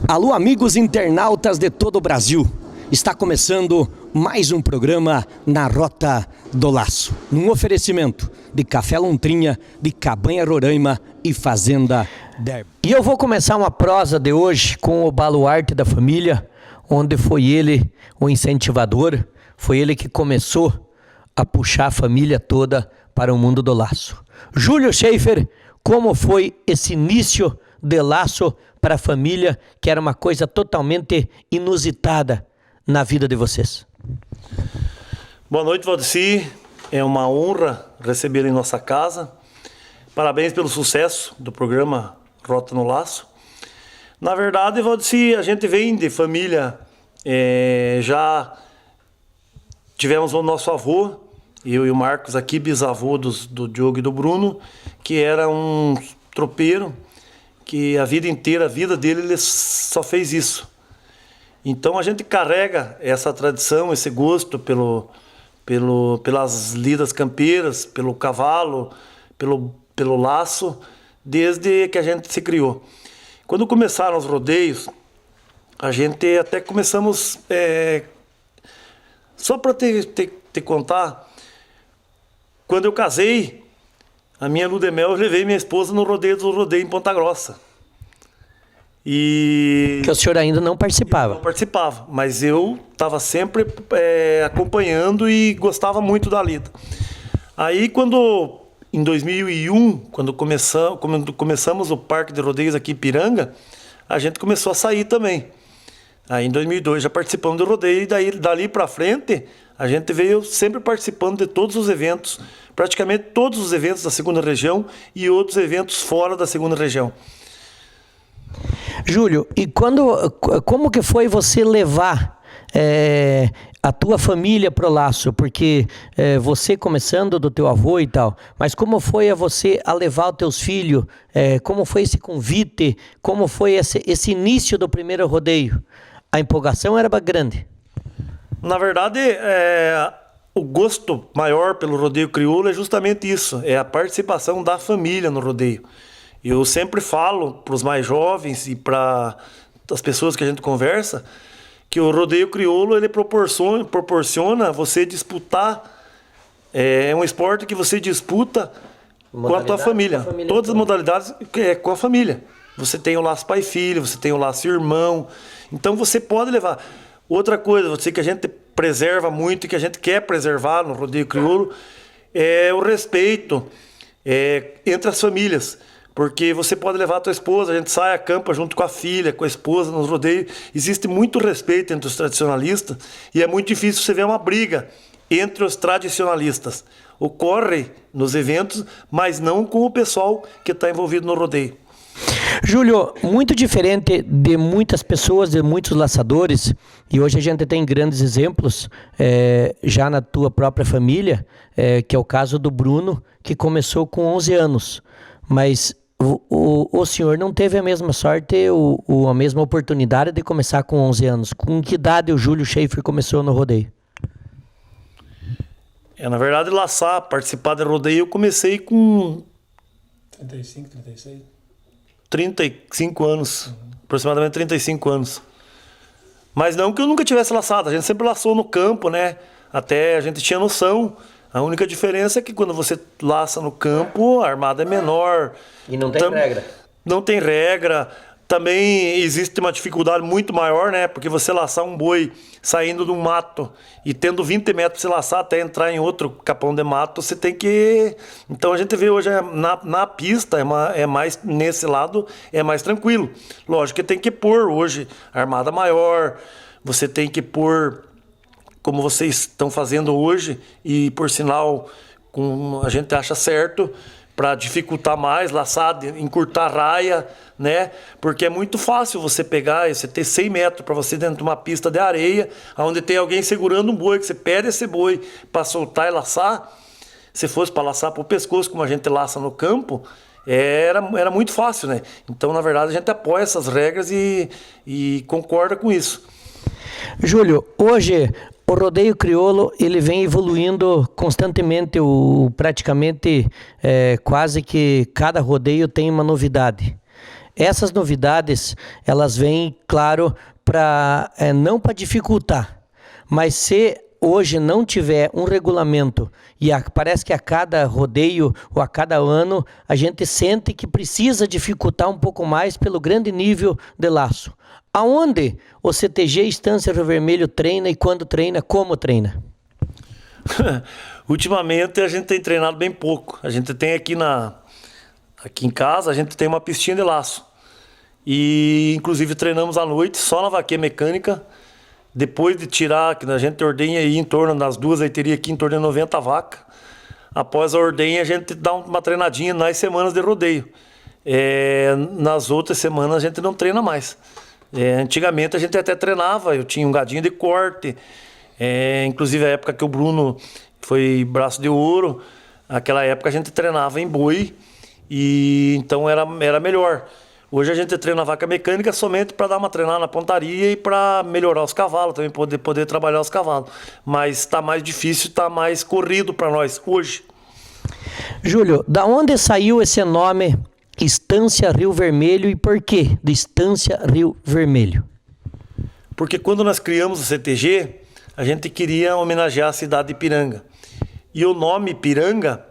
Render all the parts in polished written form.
Alô, amigos internautas de todo o Brasil. Está começando mais um programa na Rota do Laço, num oferecimento de Café Lontrinha, de Cabanha Roraima e Fazenda Derby. E eu vou começar uma prosa de hoje com o baluarte da família, onde foi ele o incentivador, foi ele que começou a puxar a família toda para o mundo do laço. Júlio Schaefer, como foi esse início de laço para a família, que era uma coisa totalmente inusitada na vida de vocês? Boa noite, Valdeci. É uma honra recebê-lo em nossa casa. Parabéns pelo sucesso do programa Rota no Laço. Na verdade, Valdeci, a gente vem de família, já tivemos o nosso avô, eu e o Marcos aqui, bisavô do Diogo e do Bruno, que era um tropeiro, que a vida inteira, a vida dele, ele só fez isso. Então a gente carrega essa tradição, esse gosto pelas lidas campeiras, pelo cavalo, pelo laço, desde que a gente se criou. Quando começaram os rodeios, a gente até começamos... Só para te contar, quando eu casei, a minha lua de mel, eu levei minha esposa no rodeio em Ponta Grossa. Que o senhor ainda não participava. Eu não participava, mas eu estava sempre acompanhando e gostava muito da lida. Aí, em 2001, quando começamos o Parque de Rodeios aqui em Ipiranga, a gente começou a sair também. Aí, em 2002, já participamos do rodeio, e dali para frente, a gente veio sempre participando de todos os eventos, praticamente todos os eventos da segunda região e outros eventos fora da segunda região. Júlio, e como que foi você levar a tua família pro laço? Porque você começando do teu avô e tal, mas como foi você a levar os teus filhos? Como foi esse convite? Como foi esse início do primeiro rodeio? A empolgação era grande? Na verdade, o gosto maior pelo rodeio crioulo é justamente isso, é a participação da família no rodeio. Eu sempre falo para os mais jovens e para as pessoas que a gente conversa que o rodeio crioulo ele proporciona você disputar, é um esporte que você disputa com a tua família. Todas as modalidades com a família. Você tem o laço pai e filho, você tem o laço irmão, então você pode levar. Outra coisa, você que a gente preserva muito e que a gente quer preservar no rodeio crioulo é o respeito entre as famílias. Porque você pode levar a tua esposa, a gente sai a campo junto com a filha, com a esposa, nos rodeios. Existe muito respeito entre os tradicionalistas e é muito difícil você ver uma briga entre os tradicionalistas. Ocorre nos eventos, mas não com o pessoal que está envolvido no rodeio. Júlio, muito diferente de muitas pessoas, de muitos laçadores, e hoje a gente tem grandes exemplos, já na tua própria família, que é o caso do Bruno, que começou com 11 anos, mas o senhor não teve a mesma sorte, a mesma oportunidade de começar com 11 anos. Com que idade o Júlio Schaefer começou no rodeio? Na verdade, participar de rodeio, eu comecei com 35, 36? 35 anos, aproximadamente 35 anos. Mas não que eu nunca tivesse laçado, a gente sempre laçou no campo, né? Até a gente tinha noção. A única diferença é que quando você laça no campo, a armada é menor. E não tem regra. Não tem regra. Também existe uma dificuldade muito maior, né? Porque você laçar um boi saindo de um mato e tendo 20 metros para você laçar até entrar em outro capão de mato, você tem que... Então a gente vê hoje na pista, é mais nesse lado, é mais tranquilo. Lógico que tem que pôr hoje armada maior, você tem que pôr, como vocês estão fazendo hoje, e por sinal, a gente acha certo, para dificultar mais, laçar, encurtar a raia, né? Porque é muito fácil você pegar, você ter 100 metros para você dentro de uma pista de areia, onde tem alguém segurando um boi, que você perde esse boi para soltar e laçar. Se fosse para laçar para o pescoço, como a gente laça no campo, era muito fácil, né? Então, na verdade, a gente apoia essas regras e concorda com isso. Júlio, hoje o rodeio crioulo ele vem evoluindo constantemente, praticamente quase que cada rodeio tem uma novidade. essas novidades, elas vêm, claro, não para dificultar, mas se hoje não tiver um regulamento e parece que a cada rodeio ou a cada ano a gente sente que precisa dificultar um pouco mais pelo grande nível de laço. Aonde o CTG Estância Rio Vermelho treina e quando treina, como treina? Ultimamente a gente tem treinado bem pouco. A gente tem aqui em casa, a gente tem uma pistinha de laço. E inclusive treinamos à noite só na vaquinha mecânica. Depois de tirar, que a gente ordenha aí em torno das duas leiteiras aqui, em torno de 90 vacas. Após a ordenha, a gente dá uma treinadinha nas semanas de rodeio. Nas outras semanas a gente não treina mais. Antigamente a gente até treinava, eu tinha um gadinho de corte. Inclusive a época que o Bruno foi braço de ouro, naquela época a gente treinava em boi, e então era melhor. Hoje a gente treina a vaca mecânica somente para dar uma treinada na pontaria e para melhorar os cavalos, também poder trabalhar os cavalos. Mas está mais difícil, está mais corrido para nós hoje. Júlio, da onde saiu esse nome Estância Rio Vermelho e por que de Estância Rio Vermelho? Porque quando nós criamos o CTG, a gente queria homenagear a cidade de Ipiranga. E o nome Ipiranga,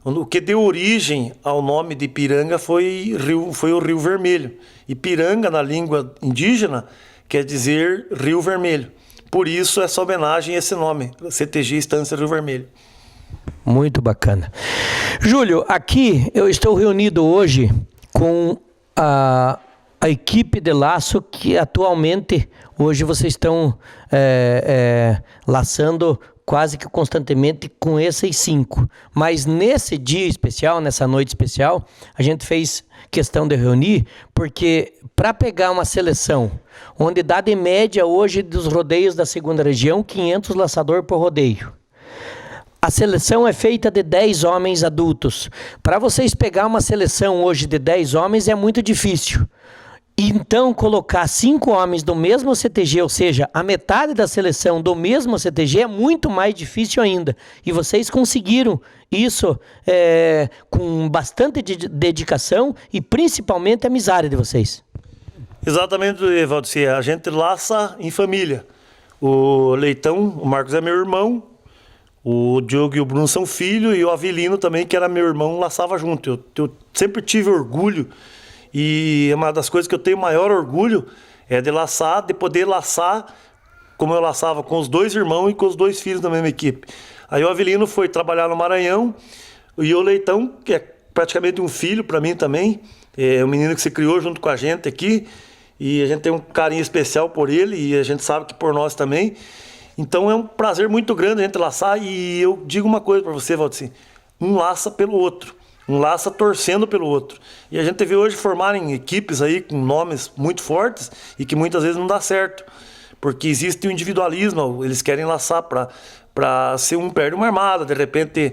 o que deu origem ao nome de Ipiranga foi o Rio Vermelho. Ipiranga, na língua indígena, quer dizer Rio Vermelho. Por isso, essa homenagem a esse nome, CTG Estância Rio Vermelho. Muito bacana. Júlio, aqui eu estou reunido hoje com a equipe de laço que atualmente, hoje vocês estão laçando quase que constantemente com esses 5. Mas nesse dia especial, nessa noite especial, a gente fez questão de reunir, porque para pegar uma seleção, onde dá de média hoje dos rodeios da segunda região, 500 laçador por rodeio. A seleção é feita de 10 homens adultos. Para vocês pegar uma seleção hoje de 10 homens é muito difícil. Então, colocar 5 homens do mesmo CTG, ou seja, a metade da seleção do mesmo CTG é muito mais difícil ainda. E vocês conseguiram isso com bastante dedicação e principalmente a amizade de vocês. Exatamente, Valdir. A gente laça em família. O Leitão, o Marcos é meu irmão, o Diogo e o Bruno são filhos, e o Avelino também, que era meu irmão, laçava junto. Eu sempre tive orgulho. E uma das coisas que eu tenho maior orgulho é de poder laçar como eu laçava com os 2 irmãos e com os 2 filhos da mesma equipe. Aí o Avelino foi trabalhar no Maranhão, e o Leitão, que é praticamente um filho para mim também, é um menino que se criou junto com a gente aqui, e a gente tem um carinho especial por ele, e a gente sabe que por nós também. Então é um prazer muito grande a gente laçar, e eu digo uma coisa para você, Valdir, um laça pelo outro. Um laça torcendo pelo outro. E a gente vê hoje formarem equipes aí com nomes muito fortes e que muitas vezes não dá certo. Porque existe o individualismo, eles querem laçar para ser um perde uma armada, de repente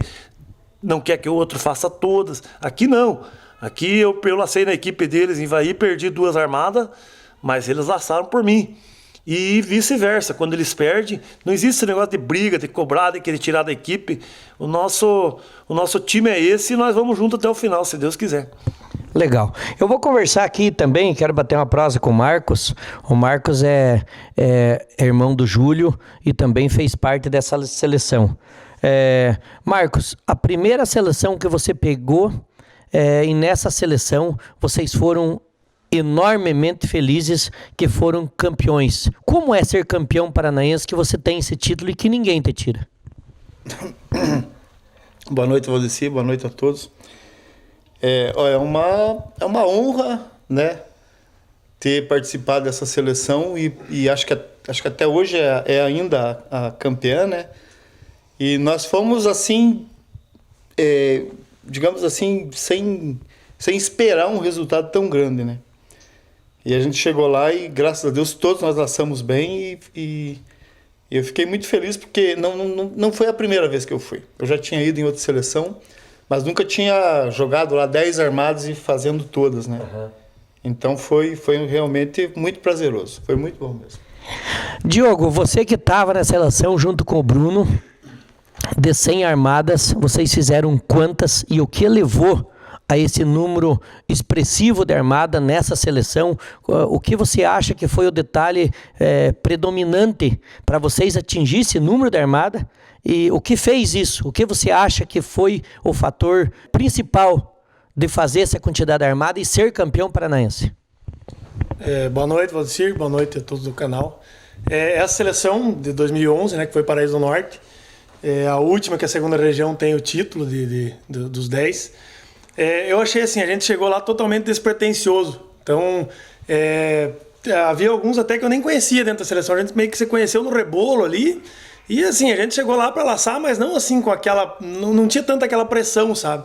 não quer que o outro faça todas. Aqui não. Aqui eu lacei na equipe deles em Ivaí, perdi 2 armadas, mas eles laçaram por mim. E vice-versa, quando eles perdem, não existe esse negócio de briga, de cobrar, de querer tirar da equipe. O nosso time é esse e nós vamos junto até o final, se Deus quiser. Legal. Eu vou conversar aqui também, quero bater uma prosa com o Marcos. O Marcos é irmão do Júlio e também fez parte dessa seleção. Marcos, a primeira seleção que você pegou, e nessa seleção vocês foram enormemente felizes, que foram campeões. Como é ser campeão paranaense, que você tem esse título e que ninguém te tira? Boa noite, Valdeci, boa noite a todos. É uma honra, né, ter participado dessa seleção e acho que até hoje é ainda a campeã, né? E nós fomos assim, digamos assim, sem esperar um resultado tão grande, né? E a gente chegou lá e, graças a Deus, todos nós laçamos bem e eu fiquei muito feliz porque não foi a primeira vez que eu fui. Eu já tinha ido em outra seleção, mas nunca tinha jogado lá 10 armadas e fazendo todas, né? Uhum. Então foi realmente muito prazeroso. Foi muito bom mesmo. Diogo, você que estava na seleção junto com o Bruno, de 100 armadas, vocês fizeram quantas e o que levou a esse número expressivo de armada nessa seleção? O que você acha que foi o detalhe predominante para vocês atingir esse número de armada? E o que fez isso? O que você acha que foi o fator principal de fazer essa quantidade armada e ser campeão paranaense? Boa noite, Valdecir. Boa noite a todos do canal. Essa seleção de 2011, né, que foi Paraíso do Norte, a última que a segunda região tem o título dos 10. Eu achei assim, a gente chegou lá totalmente despretensioso. Então, havia alguns até que eu nem conhecia dentro da seleção. A gente meio que se conheceu no rebolo ali. E assim, a gente chegou lá para laçar, mas não assim com aquela... Não tinha tanta aquela pressão, sabe?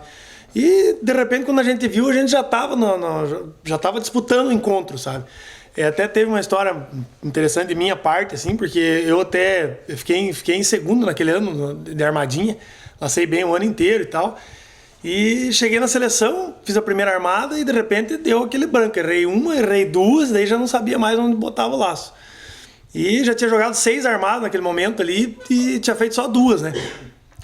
E de repente, quando a gente viu, a gente já estava disputando o encontro, sabe? Até teve uma história interessante de minha parte, assim, porque eu fiquei em segundo naquele ano de armadinha, lacei bem o ano inteiro e tal. E cheguei na seleção, fiz a primeira armada e de repente deu aquele branco. Errei uma, errei duas, daí já não sabia mais onde botava o laço. E já tinha jogado 6 armadas naquele momento ali e tinha feito só 2, né?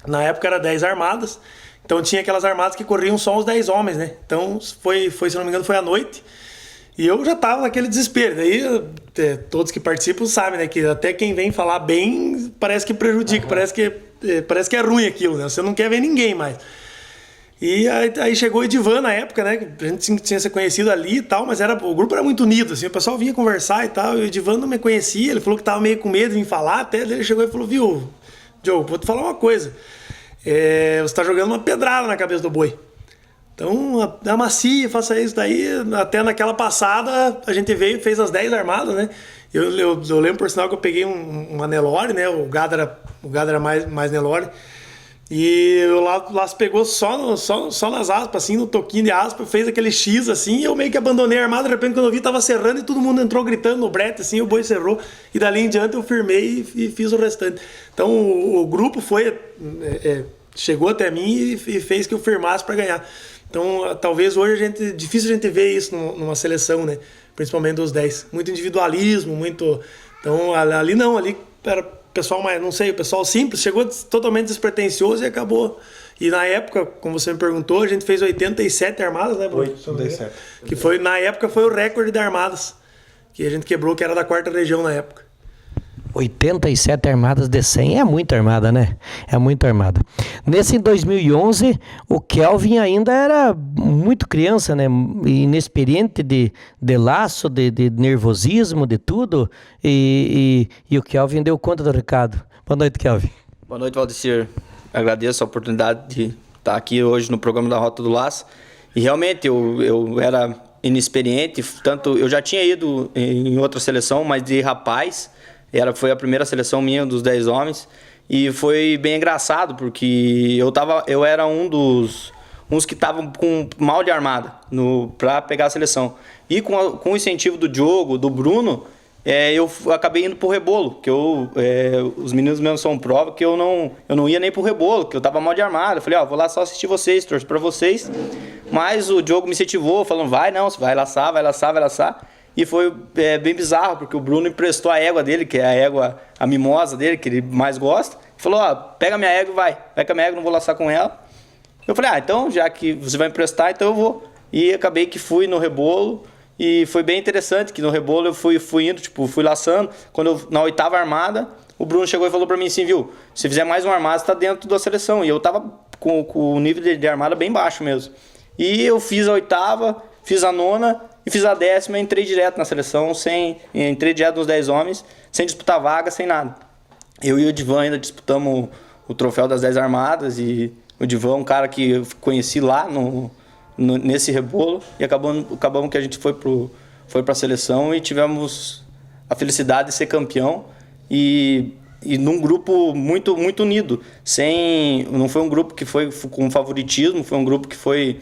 Na época era 10 armadas, então tinha aquelas armadas que corriam só os 10 homens, né? Então foi, se não me engano, foi à noite. E eu já tava naquele desespero. Daí todos que participam sabem, né? Que até quem vem falar bem parece que prejudica, parece que é ruim aquilo, né? Você não quer ver ninguém mais. E aí chegou o Edivan na época, né? A gente tinha se conhecido ali e tal, mas o grupo era muito unido, assim, o pessoal vinha conversar e tal, e o Edivan não me conhecia, ele falou que tava meio com medo de vir falar, até ele chegou e falou, viu, Joe, vou te falar uma coisa, você tá jogando uma pedrada na cabeça do boi. Então, amacia, faça isso daí. Até naquela passada, a gente veio e fez as 10 armadas, né? Eu lembro, por sinal, que eu peguei uma Nelore, né? O gado era mais Nelore. E o laço pegou só nas aspas, assim, no toquinho de aspa, fez aquele X, assim, e eu meio que abandonei a armada. De repente, quando eu vi, tava serrando e todo mundo entrou gritando no brete, assim, o boi cerrou. E dali em diante eu firmei e fiz o restante. Então, o grupo chegou até mim e fez que eu firmasse para ganhar. Então, talvez hoje difícil a gente ver isso numa seleção, né? Principalmente dos 10. Muito individualismo, muito... Então, ali não, ali era pessoal mais, não sei, o pessoal simples, chegou totalmente despretensioso e acabou. E na época, como você me perguntou, a gente fez 87 armadas, né, Bruno? 87. Que foi, na época, foi o recorde de armadas que a gente quebrou, que era da 4ª região na época. 87 armadas de 100 é muita armada, né? É muita armada. Nesse 2011, o Kelvin ainda era muito criança, né? Inexperiente de laço, de nervosismo, de tudo. E o Kelvin deu conta do recado. Boa noite, Kelvin. Boa noite, Valdecir. Agradeço a oportunidade de estar aqui hoje no programa da Rota do Laço. E realmente eu era inexperiente, tanto eu já tinha ido em outra seleção, mas de rapaz. Foi a primeira seleção minha dos 10 homens e foi bem engraçado porque eu era uns que estavam com mal de armada para pegar a seleção. E com o incentivo do Diogo, do Bruno, eu acabei indo pro rebolo, que os meninos mesmo são prova que eu não ia nem pro rebolo, que eu tava mal de armada. Eu falei, vou lá só assistir vocês, torço pra vocês. Mas o Diogo me incentivou, falando, vai laçar. E foi bem bizarro, porque o Bruno emprestou a égua dele, que é a égua, a mimosa dele, que ele mais gosta. Falou, pega minha égua e vai com a minha égua, não vou laçar com ela. Eu falei, então, já que você vai emprestar, então eu vou. E acabei que fui no rebolo, e foi bem interessante, que no rebolo eu fui indo, fui laçando. Na 8ª armada, o Bruno chegou e falou pra mim assim, viu, se fizer mais uma armada, você tá dentro da seleção. E eu tava com o nível de armada bem baixo mesmo. E eu fiz a 8ª, fiz a 9ª, e fiz a 10ª e entrei direto na seleção, entrei direto nos 10 homens, sem disputar vaga, sem nada. Eu e o Edivan ainda disputamos o troféu das 10 armadas, e o Edivan é um cara que eu conheci lá nesse rebolo, e acabamos que a gente foi para a seleção e tivemos a felicidade de ser campeão, e num grupo muito, muito unido. Não foi um grupo que foi com favoritismo, foi um grupo que foi...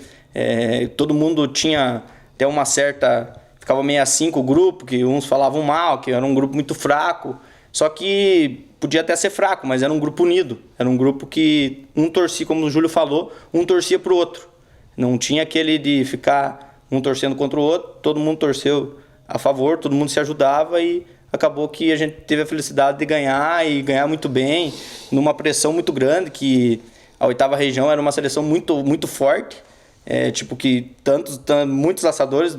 todo mundo tinha... Até uma certa... Ficava meio assim com o grupo, que uns falavam mal, que era um grupo muito fraco. Só que podia até ser fraco, mas era um grupo unido. Era um grupo que um torcia, como o Júlio falou, um torcia pro outro. Não tinha aquele de ficar um torcendo contra o outro. Todo mundo torceu a favor, todo mundo se ajudava e acabou que a gente teve a felicidade de ganhar e ganhar muito bem, numa pressão muito grande, que a 8ª região era uma seleção muito, muito forte. que muitos laçadores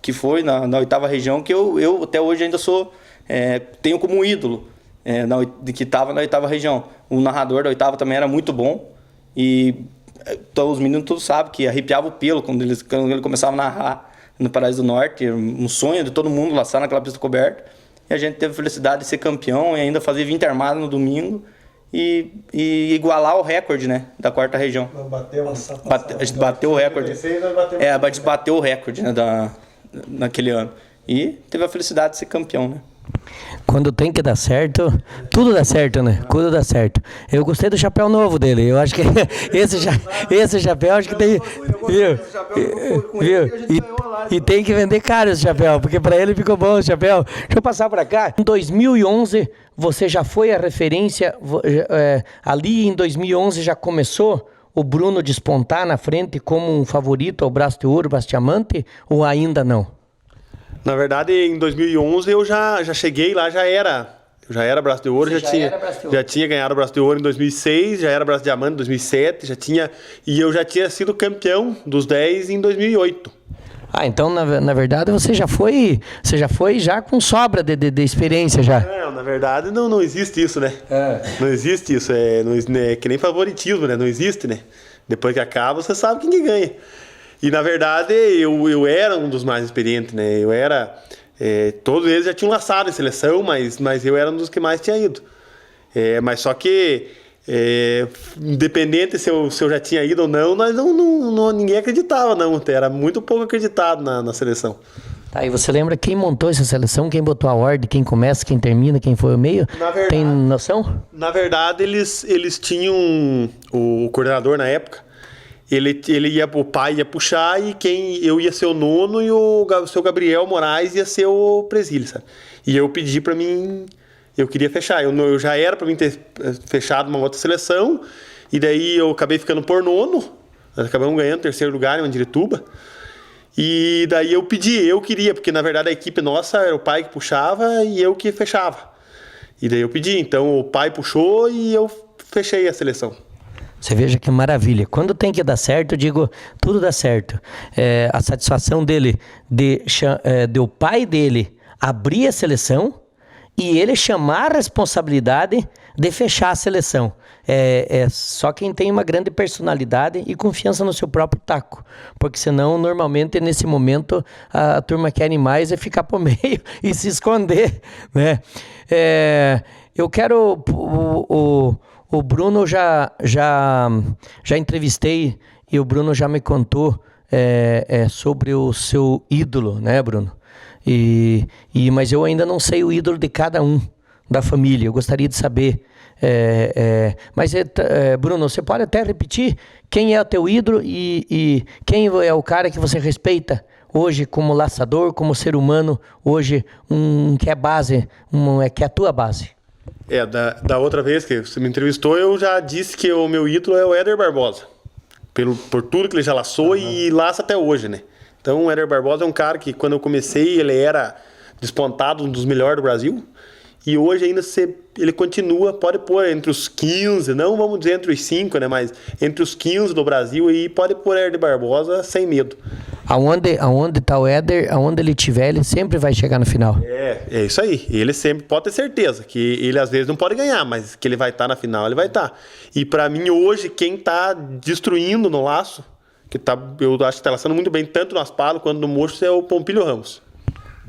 que foi na 8ª região, que eu até hoje ainda tenho como um ídolo, que estava na 8ª região. O narrador da 8ª também era muito bom, e então, os meninos todos sabem que arrepiava o pelo quando ele começava a narrar no Paraíso do Norte. Um sonho de todo mundo laçar naquela pista coberta. E a gente teve a felicidade de ser campeão e ainda fazer 20 armadas no domingo e igualar o recorde, né, da 4ª região. A gente bateu o recorde. A gente bateu o recorde, né, naquele ano. E teve a felicidade de ser campeão, né. Quando tem que dar certo, tudo dá certo, né? Tudo dá certo. Eu gostei do chapéu novo dele. Eu acho que esse chapéu, acho que tem. Viu? E tem que vender caro esse chapéu, porque para ele ficou bom o chapéu. Deixa eu passar para cá. Em 2011, você já foi a referência. Ali em 2011 já começou o Bruno despontar na frente como um favorito ao Braço de Ouro, Braço de Diamante, ou ainda não? Na verdade, em 2011 eu já cheguei lá, eu já era Braço de Ouro, já tinha ganhado o Braço de Ouro em 2006, já era Braço de Diamante em 2007, e eu já tinha sido campeão dos 10 em 2008. Ah, então na verdade você já foi já com sobra de experiência já. Não, na verdade não existe isso, né? Não existe isso, é que nem favoritismo, né? Não existe, né? Depois que acaba, você sabe quem que ganha. E, na verdade, eu era um dos mais experientes, né? Eu era... todos eles já tinham laçado em seleção, mas eu era um dos que mais tinha ido. Mas só que, independente se eu já tinha ido ou não, ninguém acreditava, não. Era muito pouco acreditado na seleção. Tá, e você lembra quem montou essa seleção? Quem botou a ordem? Quem começa, quem termina, quem foi o meio? Tem noção? Na verdade, eles tinham... O coordenador, na época... o pai ia puxar e eu ia ser o nono e o seu Gabriel Moraes ia ser o presilho, sabe? E eu pedi pra mim, eu queria fechar. Eu já era pra mim ter fechado uma outra seleção, e daí eu acabei ficando por nono, nós acabamos ganhando 3º lugar em Mandirituba. E daí eu queria, porque na verdade a equipe nossa era o pai que puxava e eu que fechava. E daí eu pedi, então o pai puxou e eu fechei a seleção. Você veja que maravilha. Quando tem que dar certo, eu digo, tudo dá certo. A satisfação dele, de o pai dele abrir a seleção e ele chamar a responsabilidade de fechar a seleção. Só quem tem uma grande personalidade e confiança no seu próprio taco. Porque senão, normalmente, nesse momento, a turma quer mais ficar por meio e se esconder, né? Eu quero... O Bruno já entrevistei e o Bruno já me contou sobre o seu ídolo, né, Bruno? Mas eu ainda não sei o ídolo de cada um da família. Eu gostaria de saber. Bruno, você pode até repetir quem é o teu ídolo e quem é o cara que você respeita hoje como laçador, como ser humano, hoje que é base, que é a tua base? Da outra vez que você me entrevistou, eu já disse que o meu ídolo é o Éder Barbosa. Por tudo que ele já laçou e laça até hoje, né? Então, o Éder Barbosa é um cara que, quando eu comecei, ele era despontado, um dos melhores do Brasil. E hoje ainda ele continua, pode pôr entre os 15, não vamos dizer entre os 5, né? Mas entre os 15 do Brasil aí, pode pôr Éder Barbosa sem medo. Aonde tá o Éder, aonde ele estiver, ele sempre vai chegar no final. É isso aí. Ele sempre pode ter certeza que ele às vezes não pode ganhar, mas que ele vai estar na final, ele vai estar. E pra mim hoje, quem tá destruindo no laço, eu acho que tá laçando muito bem, tanto no Aspalo quanto no Mocho, é o Pompílio Ramos.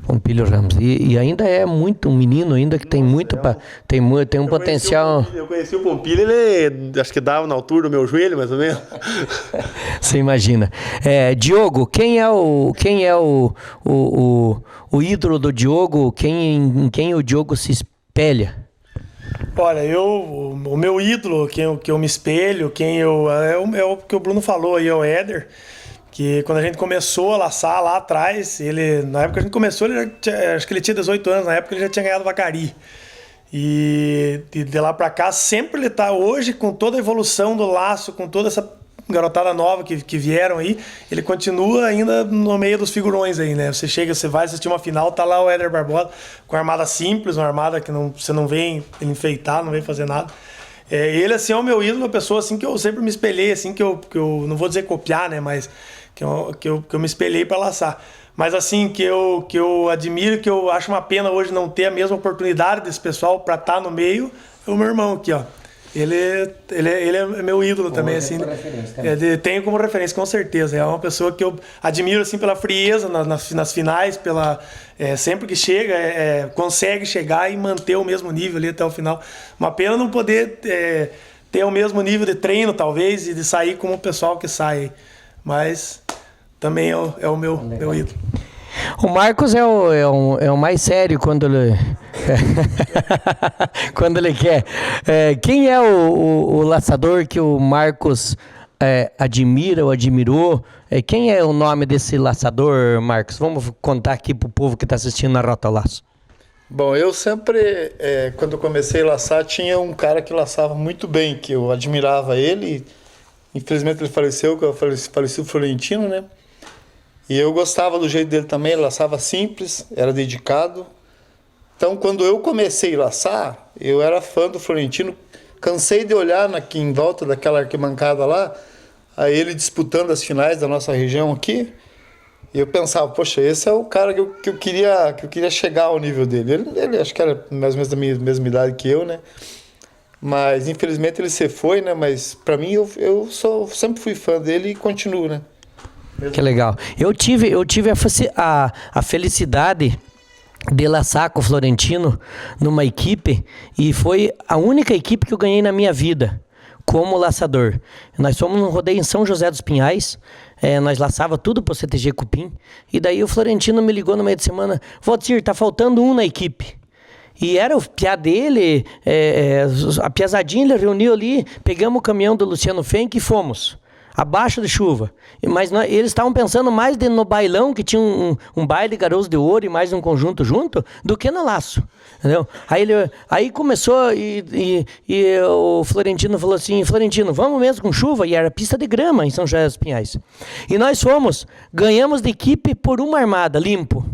Pompílio Ramos. E ainda é muito um menino ainda que tem muito tem um potencial. Eu conheci o Pompílio, ele acho que dava na altura do meu joelho, mais ou menos. Você imagina. Diogo, quem é o ídolo do Diogo? Em quem o Diogo se espelha? Olha, o meu ídolo, que eu me espelho, é o que o Bruno falou aí, é o Éder. Que quando a gente começou a laçar lá atrás, na época que a gente começou, acho que ele tinha 18 anos, na época ele já tinha ganhado Vacari. E de lá pra cá, sempre ele tá hoje, com toda a evolução do laço, com toda essa garotada nova que vieram aí, ele continua ainda no meio dos figurões aí, né? Você vai assistir uma final, tá lá o Éder Barbosa com uma armada simples, uma armada que você não vem ele enfeitar, não vem fazer nada. Ele, assim, é o meu ídolo, uma pessoa, assim, que eu sempre me espelhei, assim, que eu não vou dizer copiar, né, mas que eu me espelhei para laçar. Mas, assim, que eu admiro, que eu acho uma pena hoje não ter a mesma oportunidade desse pessoal para estar no meio, é o meu irmão aqui, ó. Ele é meu ídolo também, assim. Tenho como referência, com certeza. É uma pessoa que eu admiro, assim, pela frieza nas finais, sempre que chega, consegue chegar e manter o mesmo nível ali até o final. Uma pena não poder ter o mesmo nível de treino, talvez, e de sair como o pessoal que sai. Mas também é o meu ídolo. O Marcos é o mais sério quando ele quando ele quer. Quem é o laçador que o Marcos admira ou admirou? Quem é o nome desse laçador, Marcos? Vamos contar aqui pro povo que está assistindo na Rota Laço. Bom, eu sempre, quando eu comecei a laçar, tinha um cara que laçava muito bem, que eu admirava ele. Infelizmente ele faleceu, faleceu o Florentino, né? E eu gostava do jeito dele também, ele laçava simples, era dedicado. Então, quando eu comecei a laçar, eu era fã do Florentino. Cansei de olhar aqui em volta daquela arquibancada lá, a ele disputando as finais da nossa região aqui. E eu pensava, poxa, esse é o cara que eu queria chegar ao nível dele. Ele acho que era mais ou menos da mesma idade que eu, né? Mas, infelizmente, ele se foi, né? Mas, para mim, eu sempre fui fã dele e continuo, né? Que legal. Eu tive a felicidade de laçar com o Florentino numa equipe, e foi a única equipe que eu ganhei na minha vida como laçador. Nós fomos num rodeio em São José dos Pinhais, nós laçava tudo pro CTG Cupim, e daí o Florentino me ligou no meio de semana: Valdir, tá faltando um na equipe. E era o piá dele, a piazadinha, ele reuniu ali, pegamos o caminhão do Luciano Fenck e fomos. Abaixo de chuva. Mas eles estavam pensando mais no bailão, que tinha um baile garoto de ouro e mais um conjunto junto, do que no laço. Entendeu? Aí começou e o Florentino falou assim: Florentino, vamos mesmo com chuva? E era pista de grama em São José dos Pinhais. E nós fomos, ganhamos de equipe por uma armada, limpo.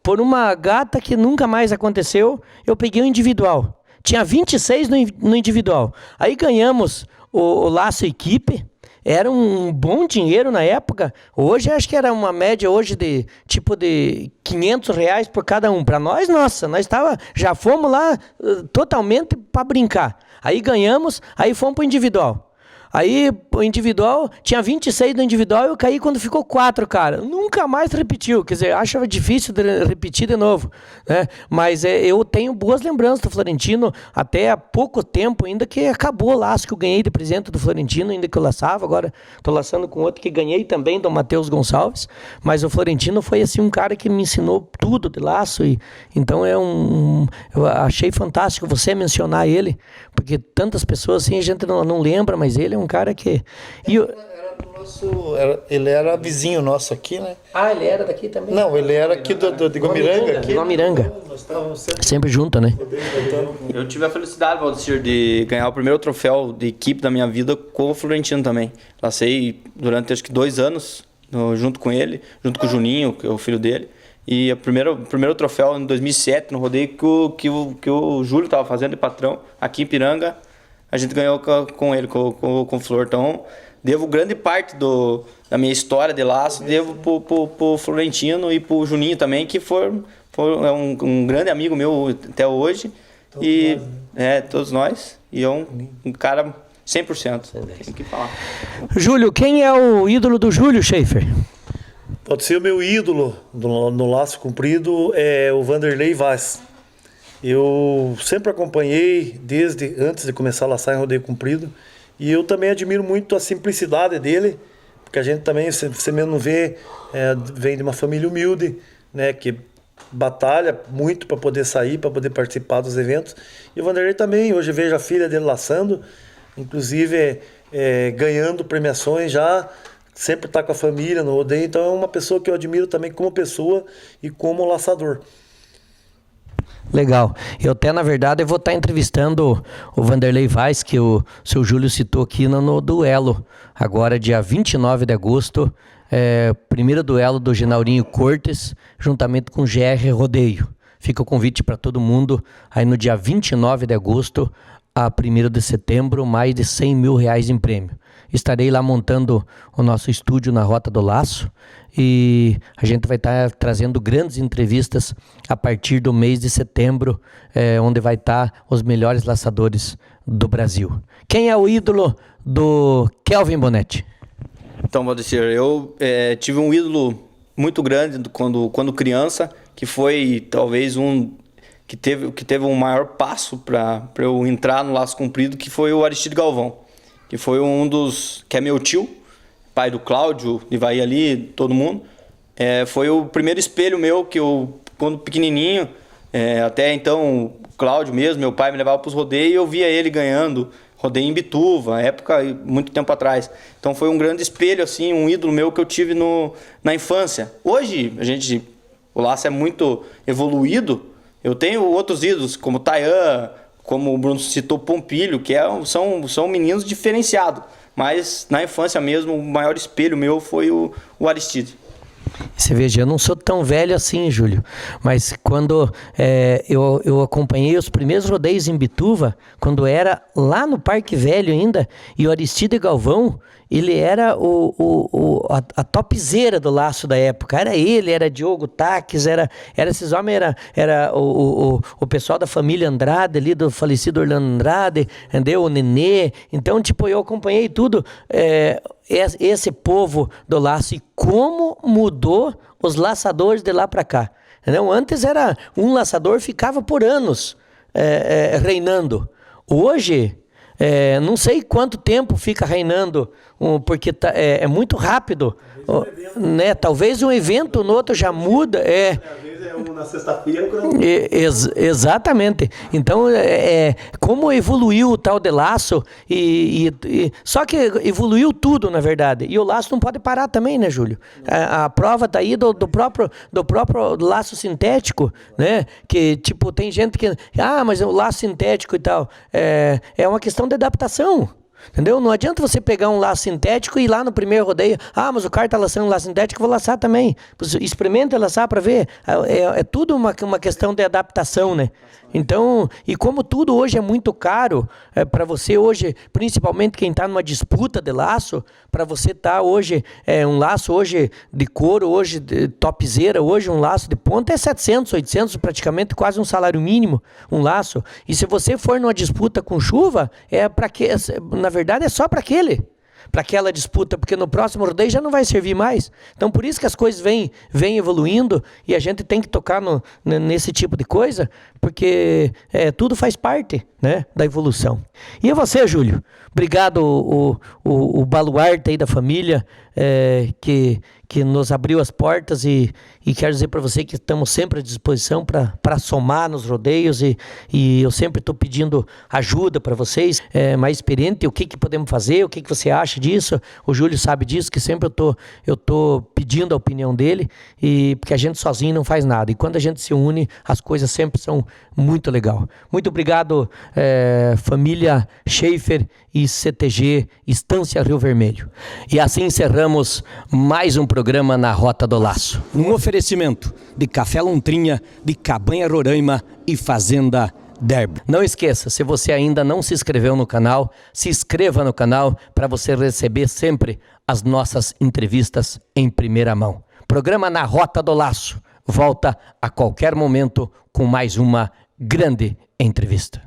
Por uma gata que nunca mais aconteceu, eu peguei o individual. Tinha 26 no individual. Aí ganhamos o laço equipe, era um bom dinheiro na época. Hoje acho que era uma média hoje de tipo de R$500 por cada um. Para nós, nossa, já fomos lá totalmente para brincar. Aí ganhamos, aí fomos para o individual. Aí o individual, tinha 26 no individual, eu caí quando ficou 4, cara. Nunca mais repetiu, quer dizer, achava difícil de repetir de novo, né? Mas eu tenho boas lembranças do Florentino, até há pouco tempo ainda que acabou o laço que eu ganhei de presente do Florentino, ainda que eu laçava. Agora estou laçando com outro que ganhei também, do Matheus Gonçalves. Mas o Florentino foi assim um cara que me ensinou tudo de laço, e então eu achei fantástico você mencionar ele, porque tantas pessoas assim a gente não lembra, mas ele é um cara que... Ele era vizinho nosso aqui, né? Ah, ele era daqui também? Não, ele era aqui de Guamiranga. Aqui. Guamiranga. Nós estávamos sempre junto, né? Eu tive a felicidade, Valdir, de ganhar o primeiro troféu de equipe da minha vida com o Florentino também. Lacei durante acho que 2 anos junto com ele, junto com o Juninho, que é o filho dele. E o primeiro troféu em 2007, no rodeio que o Júlio estava fazendo de patrão, aqui em Piranga, a gente ganhou com ele, com o Flor. Então, devo grande parte da minha história de laço, devo pro Florentino e pro Juninho também, que foi um grande amigo meu até hoje. Todos nós, né? Todos nós. E é um cara 100%. Tem que falar. Júlio, quem é o ídolo do Júlio Schaefer? Pode ser o meu ídolo no laço comprido, é o Vanderlei Vaz. Eu sempre acompanhei desde antes de começar a laçar em rodeio comprido, e eu também admiro muito a simplicidade dele, porque a gente também, você mesmo vê, vem de uma família humilde, né, que batalha muito para poder sair, para poder participar dos eventos. E o Vanderlei também, hoje vejo a filha dele laçando, inclusive ganhando premiações já, sempre está com a família no rodeio. Então é uma pessoa que eu admiro também como pessoa e como laçador. Legal. Eu até, na verdade, eu vou estar entrevistando o Vanderlei Vaz, que o seu Júlio citou aqui no duelo. Agora, dia 29 de agosto, primeiro duelo do Genaurinho Cortes, juntamente com o GR Rodeio. Fica o convite para todo mundo aí no dia 29 de agosto, a 1º de setembro, mais de R$100 mil em prêmio. Estarei lá montando o nosso estúdio na Rota do Laço e a gente vai estar trazendo grandes entrevistas a partir do mês de setembro, onde vai estar os melhores laçadores do Brasil. Quem é o ídolo do Kelvin Bonetti? Então, Valdecir, eu tive um ídolo muito grande quando criança, que foi talvez que teve um maior passo para eu entrar no laço comprido, que foi o Aristide Galvão, que foi que é meu tio, pai do Cláudio, de Ivaí ali, todo mundo. Foi o primeiro espelho meu que eu, quando pequenininho, até então, o Cláudio mesmo, meu pai me levava para os rodeios e eu via ele ganhando rodeio em Bituva, época, muito tempo atrás. Então foi um grande espelho, assim, um ídolo meu que eu tive na infância. Hoje, o laço é muito evoluído. Eu tenho outros ídolos, como o Tayan, como o Bruno citou, Pompilho, que são meninos diferenciados. Mas na infância mesmo, o maior espelho meu foi o Aristide. Você veja, eu não sou tão velho assim, Júlio, mas quando eu acompanhei os primeiros rodeios em Bituva, quando era lá no Parque Velho ainda, e o Aristide Galvão, ele era a topzera do laço da época. Era ele, era Diogo Taques, era esses homens, era o pessoal da família Andrade ali, do falecido Orlando Andrade, entendeu? O Nenê. Então, tipo, eu acompanhei tudo, esse povo do laço e como mudou os laçadores de lá para cá. Entendeu? Antes era um laçador, ficava por anos reinando. Hoje, não sei quanto tempo fica reinando, porque é muito rápido. Né? Talvez um evento no outro já muda. Às vezes é um na sexta-feira. Exatamente. Então, como evoluiu o tal de laço, só que evoluiu tudo, na verdade. E o laço não pode parar também, né, Júlio? A prova está aí do próprio laço sintético, né? Que, tipo, tem gente que... mas o laço sintético e tal. É uma questão de adaptação. Entendeu? Não adianta você pegar um laço sintético e ir lá no primeiro rodeio, mas o cara tá laçando um laço sintético, eu vou laçar também. Experimenta laçar para ver. É tudo uma questão de adaptação, né? Então, e como tudo hoje é muito caro, para você hoje, principalmente quem está numa disputa de laço, para você estar hoje, um laço hoje de couro, hoje de topzera, hoje um laço de ponta é 700, 800, praticamente quase um salário mínimo, um laço. E se você for numa disputa com chuva, na verdade é só para aquela disputa, porque no próximo rodeio já não vai servir mais. Então, por isso que as coisas vêm evoluindo e a gente tem que tocar nesse tipo de coisa, porque tudo faz parte, né, da evolução. E você, Júlio? Obrigado, o baluarte aí da família, que nos abriu as portas e quero dizer para você que estamos sempre à disposição para somar nos rodeios e eu sempre estou pedindo ajuda para vocês, mais experiente, o que podemos fazer, o que você acha disso. O Júlio sabe disso, que sempre eu tô pedindo a opinião dele, porque a gente sozinho não faz nada. E quando a gente se une, as coisas sempre são muito legal. Muito obrigado, família Schaefer e CTG Estância Rio Vermelho. E assim encerramos mais um programa na Rota do Laço. Um oferecimento de Café Lontrinha, de Cabanha Roraima e Fazenda Derby. Não esqueça, se você ainda não se inscreveu no canal, se inscreva no canal para você receber sempre as nossas entrevistas em primeira mão. Programa na Rota do Laço volta a qualquer momento com mais uma grande entrevista.